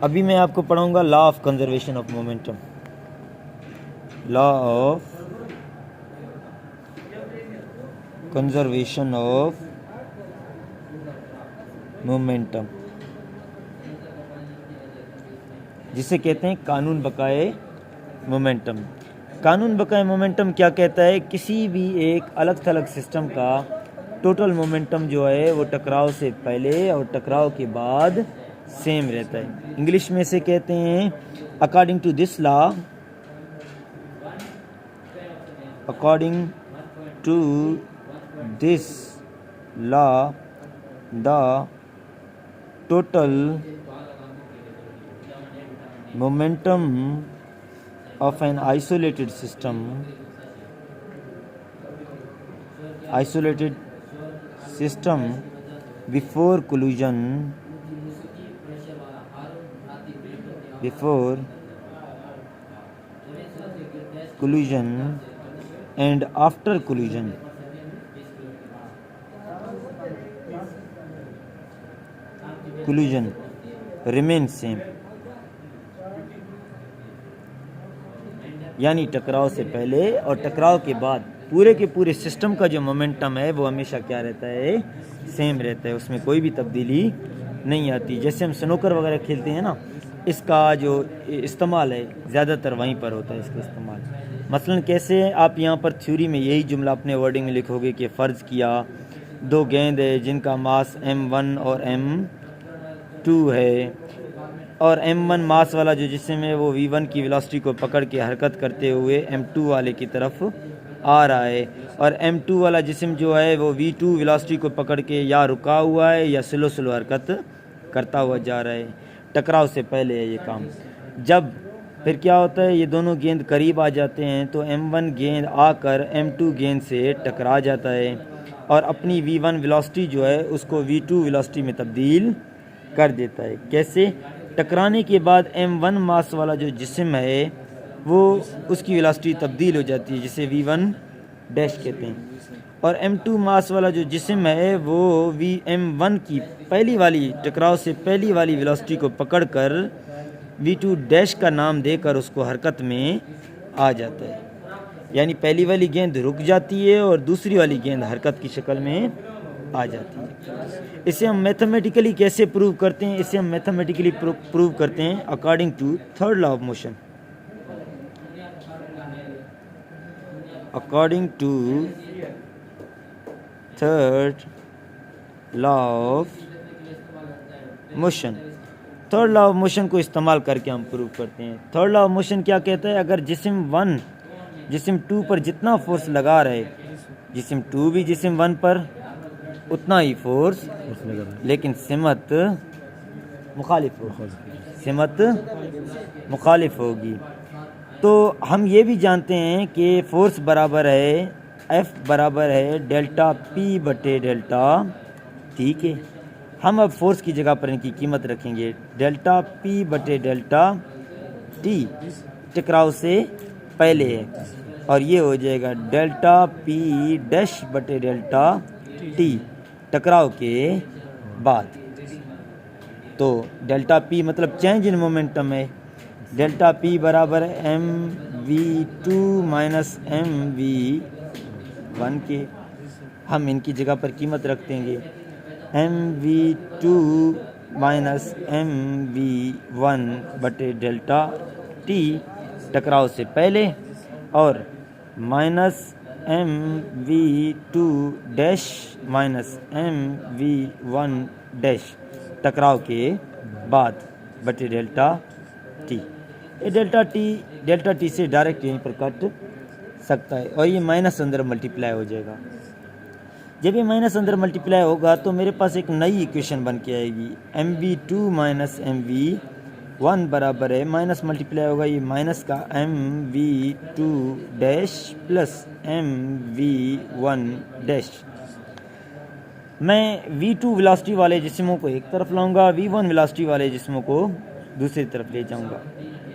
अभी मैं आपको पढ़ाऊंगा law of conservation of momentum. Law of conservation of momentum, जिसे कहते हैं कानून बकाए मोमेंटम। कानून बकाए मोमेंटम क्या कहता है? किसी भी एक अलग थलग सिस्टम का टोटल मोमेंटम जो है वो टकराव से पहले और टकराव के बाद सेम रहता है। इंग्लिश में से कहते हैं according to this law, according to this law the total momentum of an isolated system before collision and after collision remains same। यानी टकराव से पहले और टकराव के बाद पूरे के पूरे सिस्टम का जो मोमेंटम है वो हमेशा क्या रहता है? सेम रहता है, उसमें कोई भी तब्दीली नहीं आती। जैसे हम स्नूकर वगैरह खेलते हैं ना, इसका जो इस्तेमाल है ज़्यादातर वहीं पर होता है इसका इस्तेमाल। मसलन कैसे, आप यहाँ पर थ्योरी में यही जुमला अपने वर्डिंग में लिखोगे कि फ़र्ज़ किया दो गेंद है जिनका मास m1 और m2 है, और m1 मास वाला जो जिस्म है वो v1 की वेलोसिटी को पकड़ के हरकत करते हुए m2 वाले की तरफ आ रहा है, और m2 वाला जिस्म जो है वो v2 वेलोसिटी को पकड़ के या रुका हुआ है या स्लो स्लो हरकत करता हुआ जा रहा है। टकराव से पहले है ये काम। जब फिर क्या होता है, ये दोनों गेंद करीब आ जाते हैं तो m1 गेंद आकर m2 गेंद से टकरा जाता है और अपनी v1 वेलोसिटी जो है उसको v2 वेलोसिटी में तब्दील कर देता है। कैसे? टकराने के बाद m1 मास वाला जो जिस्म है वो उसकी वेलोसिटी तब्दील हो जाती है जिसे v1 डैश कहते हैं, और m2 मास वाला जो जिस्म है वो m1 की पहली वाली टकराव से पहली वाली वेलोसिटी को पकड़कर v2 डैश का नाम देकर उसको हरकत में आ जाता है। यानी पहली वाली गेंद रुक जाती है और दूसरी वाली गेंद हरकत की शक्ल में आ जाती है। इसे हम मैथमेटिकली कैसे प्रूव करते हैं? इसे हम मैथमेटिकली प्रूव करते हैं according to third law of motion. According to third law of motion, third law of motion को इस्तेमाल करके हम प्रूव करते हैं। थर्ड लॉ ऑफ मोशन क्या कहता है? अगर जिस्म 2 पर जितना फोर्स लगा रहे, जिस्म 2 भी जिस्म 1 पर उतना ही फोर्स, लेकिन सिमत मुखालिफ होगी। तो हम ये भी जानते हैं कि फोर्स बराबर है, F बराबर है डेल्टा P बटे डेल्टा, ठीक है। हम अब फोर्स की जगह पर इनकी कीमत रखेंगे डेल्टा P बटे डेल्टा T टकराव से पहले है, और ये हो जाएगा डेल्टा P डैश बटे डेल्टा T टकराव के बाद। तो डेल्टा P मतलब चेंज इन मोमेंटम है। डेल्टा P बराबर है mv2 माइनस mv1 के। हम इनकी जगह पर कीमत रख देंगे mv2 माइनस mv1 बटे डेल्टा T टकराव से पहले, और minus mv2 dash minus mv1 dash टकराव के बाद बटे डेल्टा T। ये डेल्टा T से डायरेक्ट यहीं पर कट सकता है, और ये माइनस अंदर मल्टीप्लाई हो जाएगा। जब ये माइनस अंदर मल्टीप्लाई होगा तो मेरे पास एक नई इक्वेशन बन के आएगी, mv2 माइनस mv1 बराबर है, माइनस मल्टीप्लाई होगा ये माइनस का mv2 dash plus mv1 dash. मैं v2 वेलोसिटी वाले जिस्मों को एक तरफ लाऊंगा, v1 वेलोसिटी वाले जिस्मों को दूसरी तरफ ले जाऊंगा,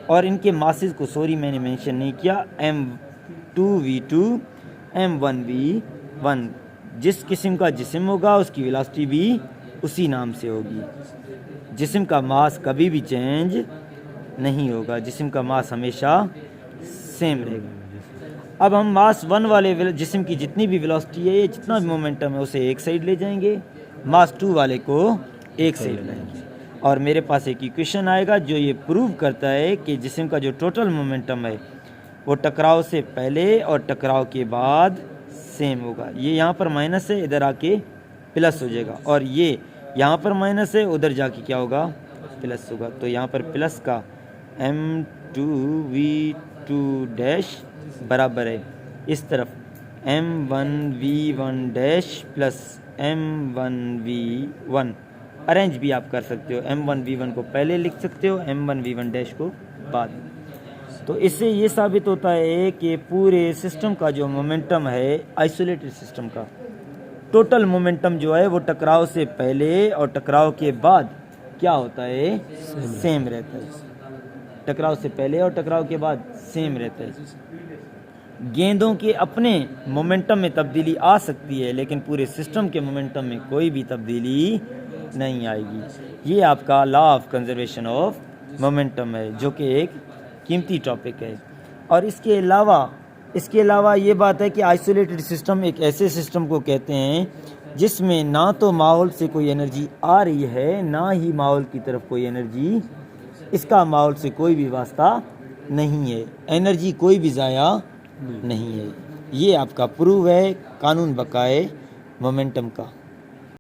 और इनके मासेस को सॉरी मैंने मेंशन नहीं किया, m2v2 m1v1। जिस किस्म का जिस्म होगा उसकी वेलोसिटी भी उसी नाम से होगी। जिस्म का मास कभी भी चेंज नहीं होगा, जिस्म का मास हमेशा सेम रहेगा। अब हम मास 1 वाले जिस्म की जितनी भी वेलोसिटी है, ये जितना भी मोमेंटम है, उसे एक साइड ले जाएंगे, मास 2 वाले को एक साइड लाएंगे, और मेरे पास एक इक्वेशन आएगा जो ये प्रूव करता है कि जिस्म का जो टोटल मोमेंटम है वो टकराव से पहले और टकराव के बाद सेम होगा। ये यहाँ पर माइनस है, इधर आके प्लस हो जाएगा, और ये यहाँ पर माइनस है, उधर जाके क्या होगा, प्लस होगा। तो यहाँ पर प्लस का m2v2 डैश बराबर है इस तरफ m1v1 dash plus m1v1। Arrange भी आप कर सकते हो, m1v1 को पहले लिख सकते हो, m1v1 डैश को बाद। तो इससे ये साबित होता है कि पूरे सिस्टम का जो मोमेंटम है, आइसोलेटेड सिस्टम का टोटल मोमेंटम जो है वो टकराव से पहले और टकराव के बाद क्या होता है, सेम रहता है। टकराव से पहले और टकराव के बाद सेम रहता है। गेंदों के अपने मोमेंटम में तब्दीली आ सकती है, लेकिन पूरे सिस्टम के मोमेंटम में कोई भी तब्दीली नहीं आएगी। ये आपका law of conservation of momentum है, जो कि एक कीमती टॉपिक है। और इसके अलावा ये बात है कि आइसोलेटेड सिस्टम एक ऐसे सिस्टम को कहते हैं जिसमें ना तो माहौल से कोई एनर्जी आ रही है, ना ही माहौल की तरफ कोई एनर्जी, इसका माहौल से कोई भी वास्ता नहीं है, एनर्जी कोई भी ज़ाया नहीं है। ये आपका प्रूव है कानून बकाए मोमेंटम का।